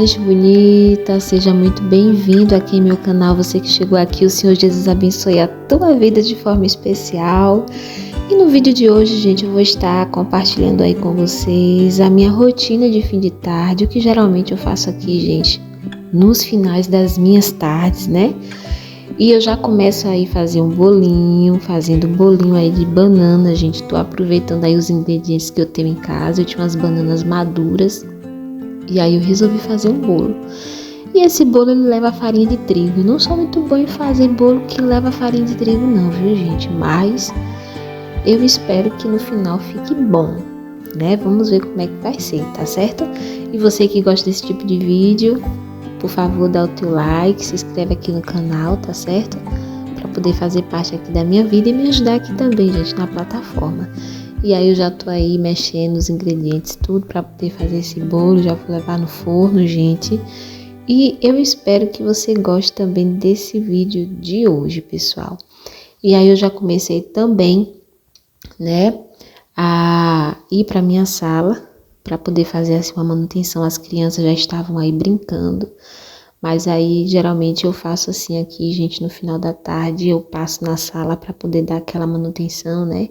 gente bonita, seja muito bem-vindo aqui em meu canal. Você que chegou aqui, o Senhor Jesus abençoe a tua vida de forma especial. E no vídeo de hoje, gente, eu vou estar compartilhando aí com vocês a minha rotina de fim de tarde, o que geralmente eu faço aqui, gente, nos finais das minhas tardes, né? E eu já começo aí fazendo um bolinho aí de banana, gente. Tô aproveitando aí os ingredientes que eu tenho em casa. Eu tinha umas bananas maduras e aí eu resolvi fazer um bolo. E esse bolo ele leva farinha de trigo. Eu não sou muito boa em fazer bolo que leva farinha de trigo não, viu, gente? Mas eu espero que no final fique bom, né? Vamos ver como é que vai ser, tá certo? E você que gosta desse tipo de vídeo, por favor, dá o teu like, se inscreve aqui no canal, tá certo? Para poder fazer parte aqui da minha vida e me ajudar aqui também, gente, na plataforma. E aí eu já tô aí mexendo os ingredientes, tudo para poder fazer esse bolo, já vou levar no forno, gente. E eu espero que você goste também desse vídeo de hoje, pessoal. E aí eu já comecei também, né, a ir para minha sala para poder fazer assim uma manutenção. As crianças já estavam aí brincando, mas aí geralmente eu faço assim aqui, gente, no final da tarde eu passo na sala para poder dar aquela manutenção, né?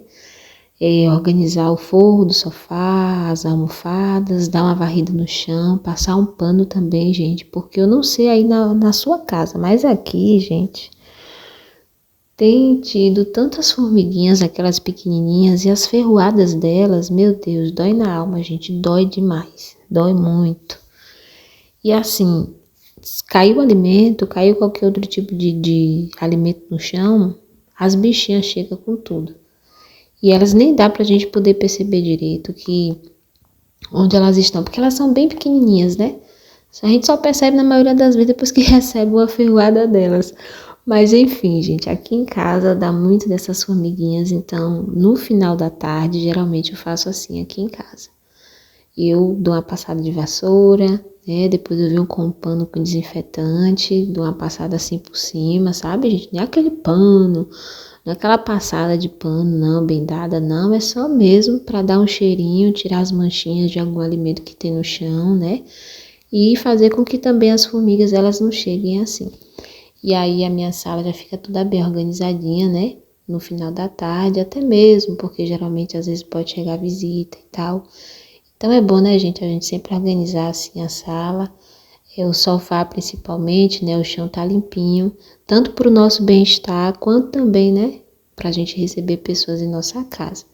Organizar o forro do sofá, as almofadas, dar uma varrida no chão, passar um pano também, gente, porque eu não sei aí na sua casa, mas aqui, gente, tem tido tantas formiguinhas, aquelas pequenininhas, e as ferroadas delas, meu Deus, dói na alma, gente, dói demais, dói muito. E assim, caiu alimento, caiu qualquer outro tipo de alimento no chão, as bichinhas chegam com tudo. E elas nem dá pra gente poder perceber direito que onde elas estão, porque elas são bem pequenininhas, né? A gente só percebe na maioria das vezes depois que recebe uma ferroada delas. Mas enfim, gente, aqui em casa dá muito dessas formiguinhas, então no final da tarde, geralmente eu faço assim aqui em casa. Eu dou uma passada de vassoura, né? Depois eu venho com um pano com desinfetante, dou uma passada assim por cima, sabe, gente? Nem aquele pano, não é aquela passada de pano, não, bem dada, não. É só mesmo para dar um cheirinho, tirar as manchinhas de algum alimento que tem no chão, né? E fazer com que também as formigas, elas não cheguem assim. E aí a minha sala já fica toda bem organizadinha, né? No final da tarde, até mesmo, porque geralmente às vezes pode chegar visita e tal. Então é bom, né, gente, a gente sempre organizar assim a sala, o sofá principalmente, né, o chão tá limpinho, tanto para o nosso bem-estar, quanto também, né, pra gente receber pessoas em nossa casa.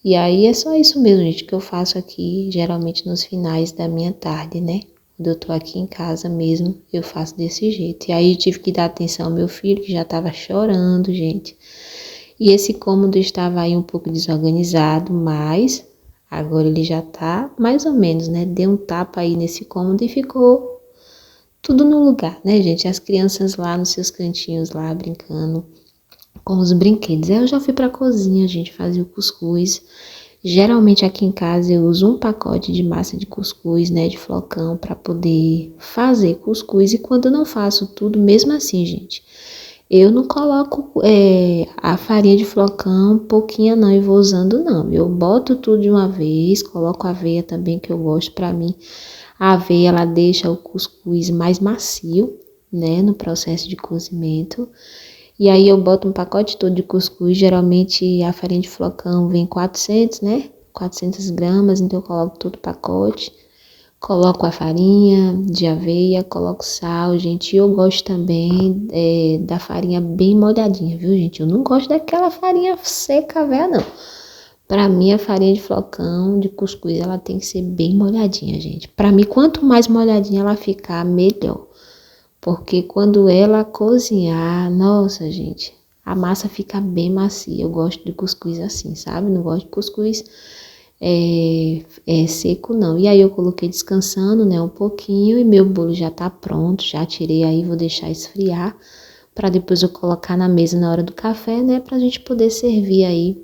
E aí é só isso mesmo, gente, que eu faço aqui, geralmente nos finais da minha tarde, né. Quando eu tô aqui em casa mesmo, eu faço desse jeito. E aí eu tive que dar atenção ao meu filho, que já tava chorando, gente. E esse cômodo estava aí um pouco desorganizado, mas agora ele já tá mais ou menos, né? Deu um tapa aí nesse cômodo e ficou tudo no lugar, né, gente? As crianças lá nos seus cantinhos lá brincando com os brinquedos. Aí eu já fui pra cozinha, gente, fazer o cuscuz. Geralmente aqui em casa eu uso um pacote de massa de cuscuz, né, de flocão, para poder fazer cuscuz. E quando eu não faço tudo, mesmo assim, gente, eu não coloco a farinha de flocão pouquinha não e vou usando não. Eu boto tudo de uma vez, coloco aveia também, que eu gosto. Para mim, a aveia ela deixa o cuscuz mais macio, né, no processo de cozimento. E aí eu boto um pacote todo de cuscuz, geralmente a farinha de flocão vem 400, né? 400 gramas, então eu coloco todo o pacote. Coloco a farinha de aveia, coloco sal, gente. E eu gosto também da farinha bem molhadinha, viu, gente? Eu não gosto daquela farinha seca, velha, não. Pra mim, a farinha de flocão, de cuscuz, ela tem que ser bem molhadinha, gente. Pra mim, quanto mais molhadinha ela ficar, melhor. Porque quando ela cozinhar, nossa, gente, a massa fica bem macia. Eu gosto de cuscuz assim, sabe? Não gosto de cuscuz seco, não. E aí eu coloquei descansando, né, um pouquinho e meu bolo já tá pronto. Já tirei aí, vou deixar esfriar para depois eu colocar na mesa na hora do café, né, pra gente poder servir aí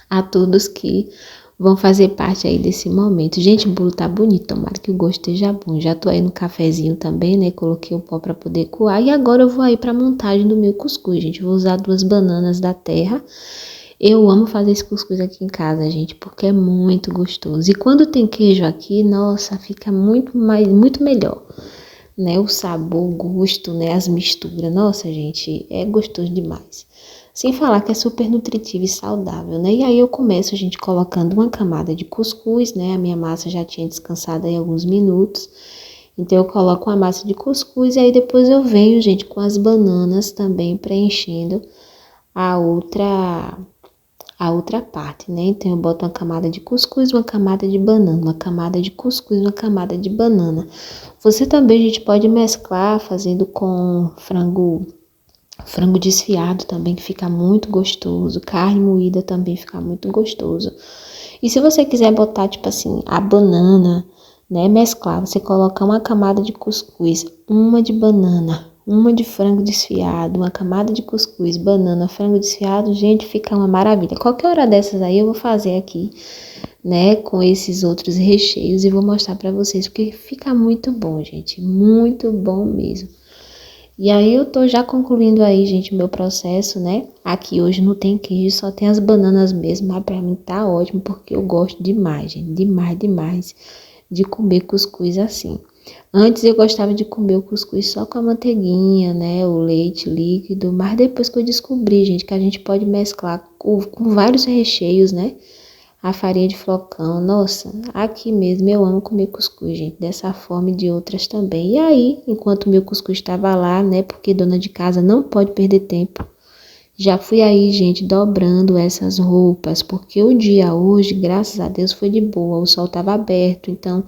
a todos que vão fazer parte aí desse momento. Gente, o bolo tá bonito, tomara que o gosto esteja bom. Já tô aí no cafezinho também, né? Coloquei o pó para poder coar. E agora eu vou aí pra montagem do meu cuscuz, gente. Vou usar 2 bananas da terra. Eu amo fazer esse cuscuz aqui em casa, gente, porque é muito gostoso. E quando tem queijo aqui, nossa, fica muito melhor, né? O sabor, o gosto, né? As misturas, nossa, gente, é gostoso demais. Sem falar que é super nutritivo e saudável, né? E aí eu começo, gente, colocando uma camada de cuscuz, né? A minha massa já tinha descansado aí alguns minutos. Então eu coloco a massa de cuscuz e aí depois eu venho, gente, com as bananas também preenchendo a outra a outra parte, né? Então eu boto uma camada de cuscuz, uma camada de banana, uma camada de cuscuz, uma camada de banana. Você também, a gente pode mesclar fazendo com frango desfiado também, que fica muito gostoso. Carne moída também fica muito gostoso. E se você quiser botar, tipo assim, a banana, né, mesclar, você colocar uma camada de cuscuz, uma de banana, uma de frango desfiado, uma camada de cuscuz, banana, frango desfiado, gente, fica uma maravilha. Qualquer hora dessas aí eu vou fazer aqui, né, com esses outros recheios e vou mostrar pra vocês, porque fica muito bom, gente, muito bom mesmo. E aí eu tô já concluindo aí, gente, o meu processo, né? Aqui hoje não tem queijo, só tem as bananas mesmo, mas pra mim tá ótimo, porque eu gosto demais, gente, demais de comer cuscuz assim. Antes eu gostava de comer o cuscuz só com a manteiguinha, né, o leite líquido, mas depois que eu descobri, gente, que a gente pode mesclar com vários recheios, né? A farinha de flocão, nossa, aqui mesmo eu amo comer cuscuz, gente, dessa forma e de outras também. E aí, enquanto meu cuscuz estava lá, né, porque dona de casa não pode perder tempo, já fui aí, gente, dobrando essas roupas, porque o dia hoje, graças a Deus, foi de boa, o sol estava aberto, então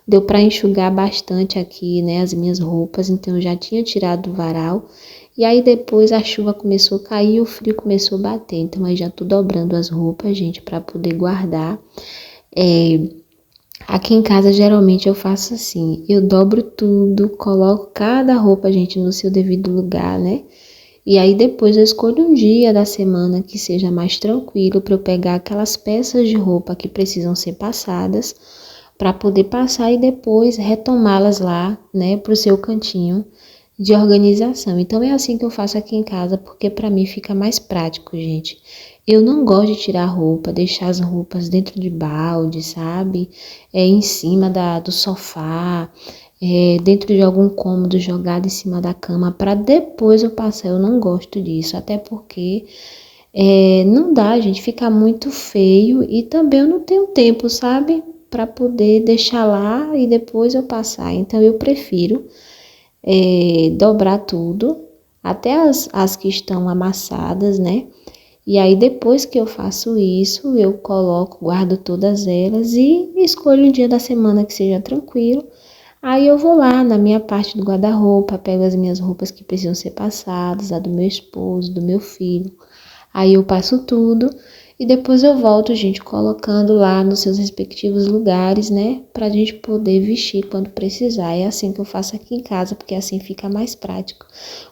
deu para enxugar bastante aqui, né, as minhas roupas, então eu já tinha tirado do varal. E aí depois a chuva começou a cair e o frio começou a bater. Então aí já tô dobrando as roupas, gente, para poder guardar. Aqui em casa geralmente eu faço assim, eu dobro tudo, coloco cada roupa, gente, no seu devido lugar, né? E aí depois eu escolho um dia da semana que seja mais tranquilo para eu pegar aquelas peças de roupa que precisam ser passadas, para poder passar e depois retomá-las lá, né, pro seu cantinho de organização. Então é assim que eu faço aqui em casa, porque para mim fica mais prático, gente. Eu não gosto de tirar roupa, deixar as roupas dentro de balde, sabe? Em cima do sofá, dentro de algum cômodo jogado em cima da cama, para depois eu passar. Eu não gosto disso, até porque não dá, gente, fica muito feio e também eu não tenho tempo, sabe? Para poder deixar lá e depois eu passar. Então eu prefiro dobrar tudo, até as que estão amassadas, né? E aí depois que eu faço isso, eu coloco, guardo todas elas e escolho um dia da semana que seja tranquilo. Aí eu vou lá na minha parte do guarda-roupa, pego as minhas roupas que precisam ser passadas, a do meu esposo, do meu filho. Aí eu passo tudo e depois eu volto, gente, colocando lá nos seus respectivos lugares, né? Pra gente poder vestir quando precisar. É assim que eu faço aqui em casa, porque assim fica mais prático.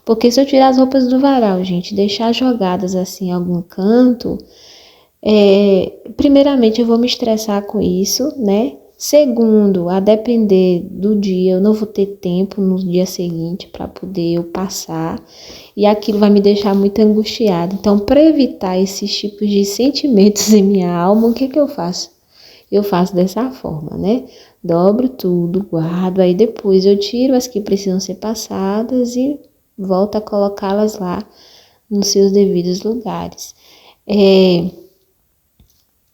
Porque se eu tirar as roupas do varal, gente, deixar jogadas assim em algum canto, primeiramente eu vou me estressar com isso, né? Segundo, a depender do dia, eu não vou ter tempo no dia seguinte para poder eu passar e aquilo vai me deixar muito angustiada. Então, para evitar esses tipos de sentimentos em minha alma, o que que eu faço? Eu faço dessa forma, né? Dobro tudo, guardo, aí depois eu tiro as que precisam ser passadas e volto a colocá-las lá nos seus devidos lugares.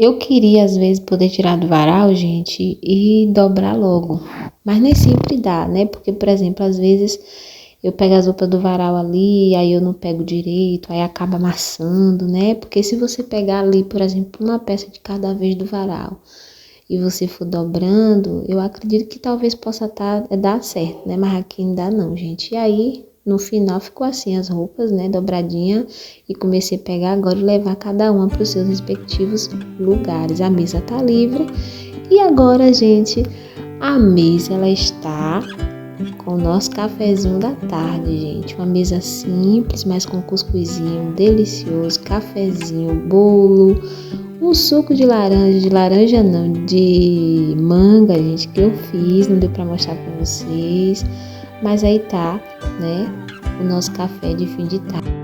Eu queria, às vezes, poder tirar do varal, gente, e dobrar logo. Mas nem sempre dá, né? Porque, por exemplo, às vezes eu pego as roupas do varal ali, aí eu não pego direito, aí acaba amassando, né? Porque se você pegar ali, por exemplo, uma peça de cada vez do varal e você for dobrando, eu acredito que talvez possa dar certo, né? Mas aqui não dá não, gente. E aí, no final, ficou assim as roupas, né? Dobradinha. E comecei a pegar agora e levar cada uma para os seus respectivos lugares. A mesa tá livre. E agora, gente, a mesa, ela está com o nosso cafezinho da tarde, gente. Uma mesa simples, mas com cuscuzinho delicioso, cafezinho, bolo, um suco de laranja não, de manga, gente, que eu fiz, não deu para mostrar para vocês. Mas aí tá, né, o nosso café de fim de tarde.